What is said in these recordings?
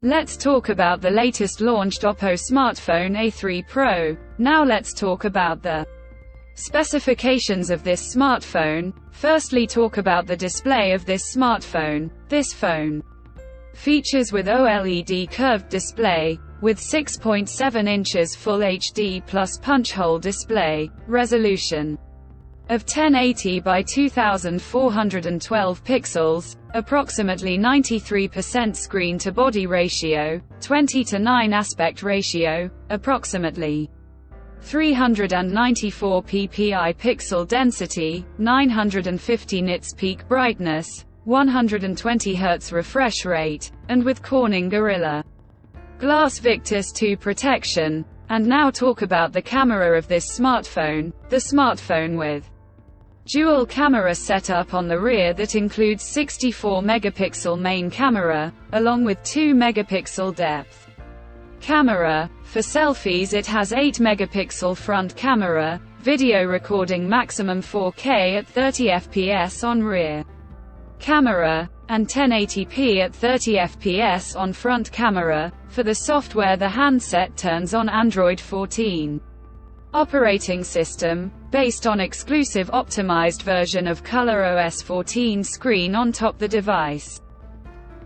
Let's talk about the latest launched Oppo smartphone A3 Pro. Now let's talk about the specifications of this smartphone. Firstly, talk about the display of this smartphone. This phone features with OLED curved display, with 6.7 inches Full HD plus punch hole display, resolution of 1080 by 2412 pixels, approximately 93% screen-to-body ratio, 20:9 aspect ratio, approximately 394 ppi pixel density, 950 nits peak brightness, 120 Hz refresh rate, and with Corning Gorilla Glass Victus 2 protection. And now talk about the camera of this smartphone. The smartphone with dual camera setup on the rear that includes 64 megapixel main camera, along with 2 megapixel depth camera. For selfies it has 8 megapixel front camera, video recording maximum 4K at 30 fps on rear camera, and 1080p at 30 fps on front camera. For the software, the handset turns on Android 14 operating system, based on exclusive optimized version of ColorOS 14 screen on top the device.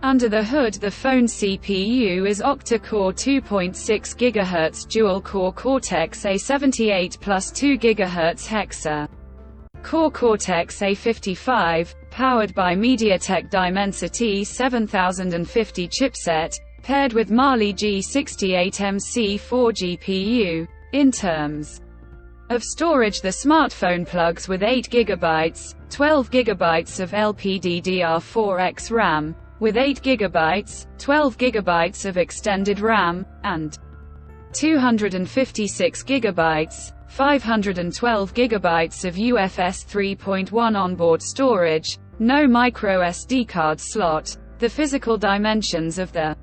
Under the hood, the phone CPU is octa-core 2.6 GHz dual-core Cortex-A78 plus 2 GHz hexa-core Cortex-A55, powered by MediaTek Dimensity 7050 chipset, paired with Mali G68MC4 GPU. In terms of storage, the smartphone plugs with 8 GB, 12 GB of LPDDR4X RAM, with 8 GB, 12 GB of extended RAM, and 256 GB, 512 GB of UFS 3.1 onboard storage, no microSD card slot. The physical dimensions of the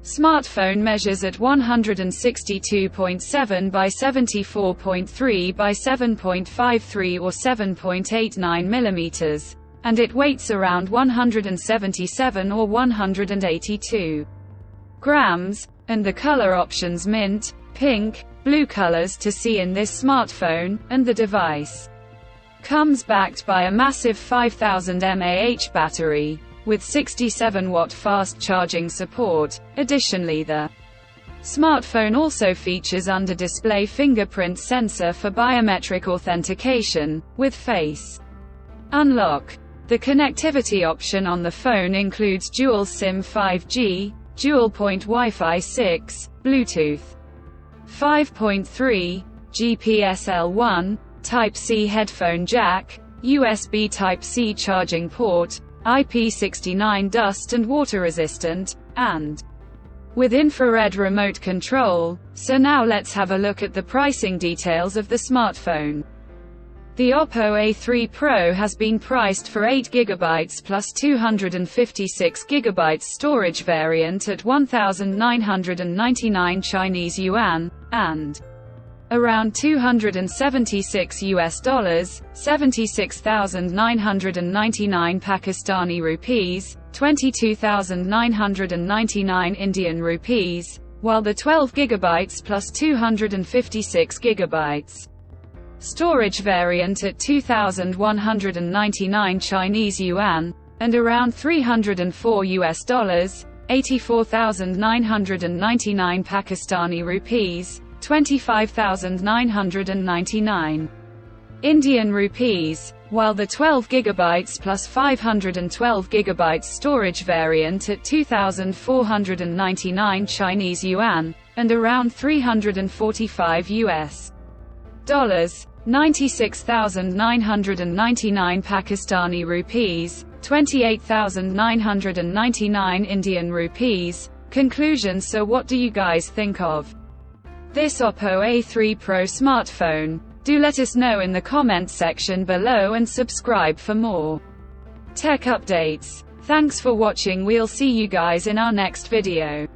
smartphone measures at 162.7 by 74.3 by 7.53 or 7.89 mm, and it weighs around 177 or 182 grams, and the color options mint, pink, blue colors to see in this smartphone, and the device comes backed by a massive 5000 mAh battery, with 67-watt fast charging support. Additionally, the smartphone also features under-display fingerprint sensor for biometric authentication, with face unlock. The connectivity option on the phone includes dual SIM 5G, dual-point Wi-Fi 6, Bluetooth 5.3, GPS L1, Type-C headphone jack, USB Type-C charging port, IP69 dust and water resistant, and with infrared remote control. So now let's have a look at the pricing details of the smartphone. The Oppo A3 Pro has been priced for 8 GB plus 256 GB storage variant at 1,999 Chinese yuan, and around $276, 76,999 Pakistani rupees, 22,999 Indian rupees, while the 12 GB plus 256 GB storage variant at 2,199 Chinese yuan, and around $304, 84,999 Pakistani rupees, 25,999 Indian rupees, while the 12 GB plus 512 GB storage variant at 2,499 Chinese yuan, and around $345, 96,999 Pakistani rupees, 28,999 Indian rupees. Conclusion. So what do you guys think of this Oppo A3 Pro smartphone? Do let us know in the comment section below and subscribe for more tech updates. Thanks for watching. We'll see you guys in our next video.